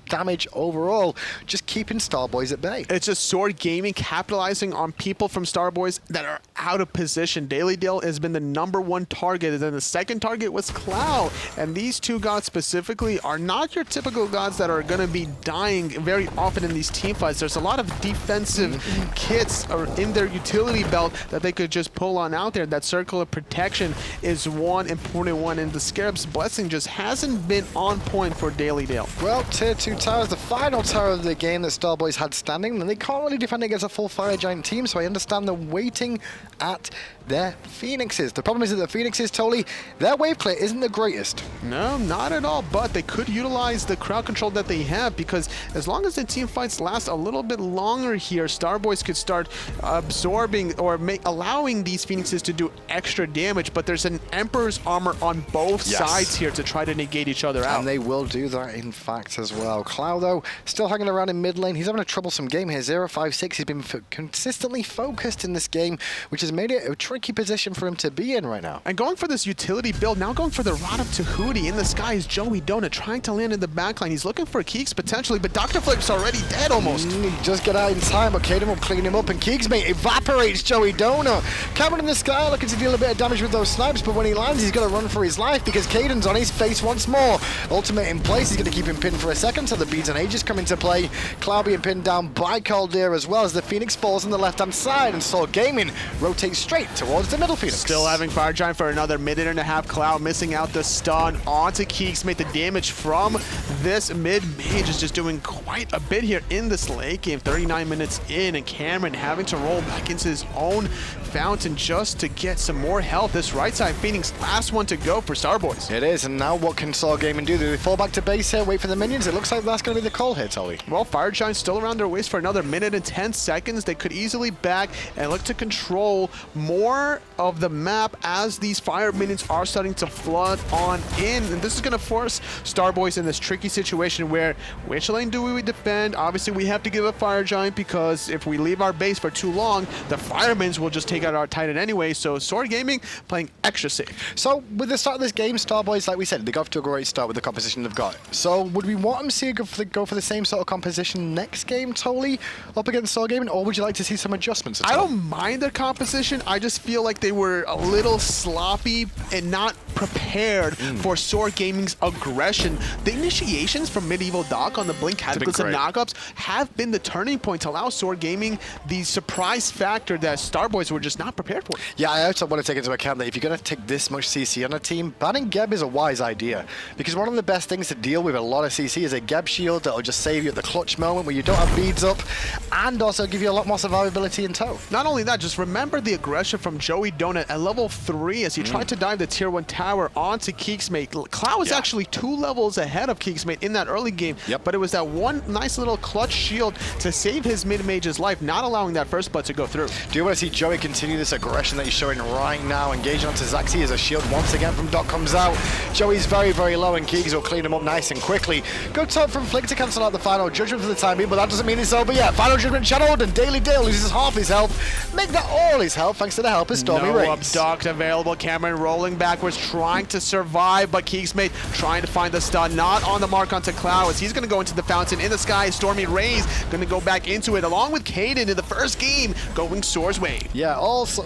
damage overall, just keeping Starboys at bay. It's just SoaR Gaming capitalizing on people from Starboys that are out of position. DaleyDale has been the #1 target, and then the second target was Cloud. And these two gods specifically are not your typical gods that are going to be dying very often in these team fights. There's a lot of defensive kits in their utility belt that they could just pull on out there. That circle of protection is one important one, and the Scarab's Blessing just hasn't been on point for DaleyDale. Well, Tier 2 tower is the final tower of the game that Starboys had standing, and they can't really defend against a full Fire Giant team, so I understand they're waiting at their Phoenixes. The problem is that the Phoenixes, Tolly, their wave clear isn't the greatest. No, not at all, but they could utilize the crowd control that they have, because as long as the team fights last a little bit longer here, Starboys could start absorbing or allowing these Phoenixes to do extra damage, but there's an Emperor's Armor on both sides here to try to negate each other out. And they will do that, in fact, as well. Cloud, though, still hanging around in mid lane. He's having a troublesome game here. 0-5-6. He's been consistently focused in this game, which has made it a tricky position for him to be in right now. And going for this utility build, now going for the Rod of Tahuti. In the sky is JoeyDono trying to land in the backline. He's looking for Keegs potentially, but Dr. Flik's already dead almost. He just get out in time, but Kaeydan will clean him up, and KeegsMate evaporates JoeyDono. Cameron in the sky looking to deal a bit of damage with those snipes, but when he lands, he's got to run for his life because Kaeydan's on his face once more. Ultimate in place, he's going to keep him pinned for a second, so the beads and ages come into play. Cloud being pinned down by Caldera as well as the Phoenix falls on the left-hand side, and SoaR Gaming rotates straight towards the middle Phoenix. Still having Fire Giant for another minute and a half. Cloud missing out the stun onto KeegsMate. The damage from this mid-mage is just doing quite a bit here in this late game. 39 minutes in, and Cameron having to roll back into his own fountain just to get some more health. This right side Phoenix, last one to go for Starboys. It is, and now what can SoaR Gaming do? Do they fall back to base here, wait for the minions? It looks like that's going to be the call here, Tolly. Well, Fire Giant's still around their waist for another minute and 10 seconds. They could easily back and look to control more of the map as these fire minions are starting to flood on in. And this is going to force Starboys in this tricky situation where which lane do we defend? Obviously, we have to give a Fire Giant because if we leave our base for too long, the Firemans will just take out our Titan anyway. So SoaR Gaming playing extra safe. So with the start of this game, Starboys, like we said, they got off to a great start with the composition they've got. So would we want them to go for the same sort of composition next game, Tolly, up against SoaR Gaming, or would you like to see some adjustments at all? I don't mind their composition. I just feel like they were a little sloppy and not prepared for SoaR Gaming's aggression. The initiation variations from MedievalDoc on the Blink Cataclysm knockups have been the turning point to allow SoaR Gaming the surprise factor that Starboys were just not prepared for. Yeah, I also want to take into account that if you're going to take this much CC on a team, banning Geb is a wise idea. Because one of the best things to deal with a lot of CC is a Geb shield that will just save you at the clutch moment where you don't have beads up, and also give you a lot more survivability in tow. Not only that, just remember the aggression from Joey Donut at level 3 as he tried to dive the tier 1 tower onto KeegsMate. Cloud was actually 2 levels ahead of KeegsMate in that early game, but it was that one nice little clutch shield to save his mid-mage's life, not allowing that first blood to go through. Do you want to see Joey continue this aggression that he's showing right now, engaging onto Zachsy as a shield once again from Doc comes out. Joey's very, very low, and Keegs will clean him up nice and quickly. Go top from Flik to cancel out the final judgment for the time being, but that doesn't mean it's over yet. Final judgment channeled, and DaleyDale loses half his health. Make that all his health thanks to the help of StormyRays. No Abduct available. Cameron rolling backwards, trying to survive, but KeegsMate trying to find the stun. Not on the mark onto Cloud as he's going to go into the fountain in the sky. StormyRays going to go back into it along with Kaeydan in the first game, going SoaR's way. Yeah,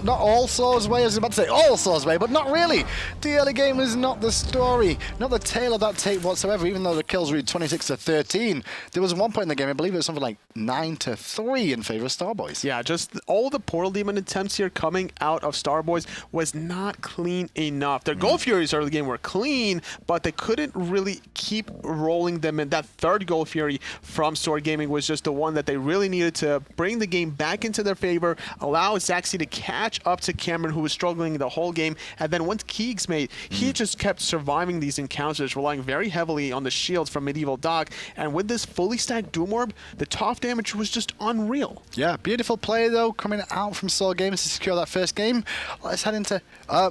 not all SoaR's way. I was about to say all SoaR's way, but not really. The early game is not the story, not the tale of that tape whatsoever. Even though the kills read 26-13, there was one point in the game, I believe it was something like 9-3 in favor of Starboys. Yeah, just all the Portal Demon attempts here coming out of Starboys was not clean enough. Their Gold Furies early game were clean, but they couldn't really keep rolling them. And that third Gold Fury from SoaR Gaming was just the one that they really needed to bring the game back into their favor, allow Zachsy to catch up to Cameron, who was struggling the whole game. And then once KeegsMate, he just kept surviving these encounters, relying very heavily on the shields from MedievalDoc. And with this fully stacked Doom Orb, the Thoth damage was just unreal. Yeah, beautiful play though, coming out from SoaR Gaming to secure that first game. Let's head into,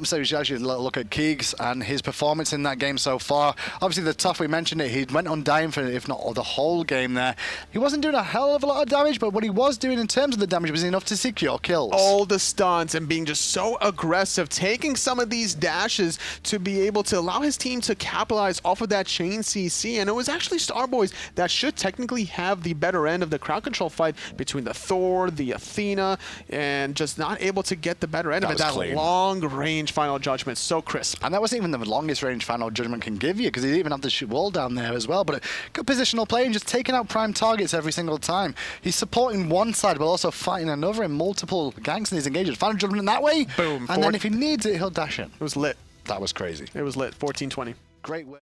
so we should actually look at Keegs and his performance in that game so far. Obviously the Thoth, we mentioned it, he went undying for, if not the whole game there. He wasn't doing a hell of a lot of damage, but what he was doing in terms of the damage was enough to secure kills. All the stunts and being just so aggressive, taking some of these dashes to be able to allow his team to capitalize off of that chain CC. And it was actually Starboys that should technically have the better end of the crowd control fight between the Thor, the Athena, and just not able to get the better end of it. That long-range final judgment, so crisp. And that wasn't even the longest range final judgment can give you, because he didn't even have the wall down there as well. But good positional play and just taking out prime targets every single time. He's supporting one side while also fighting another in multiple ganks in his engagements. Final judgment that way, boom. And then if he needs it, he'll dash in. It was lit. That was crazy. It was lit. 14-20. Great work.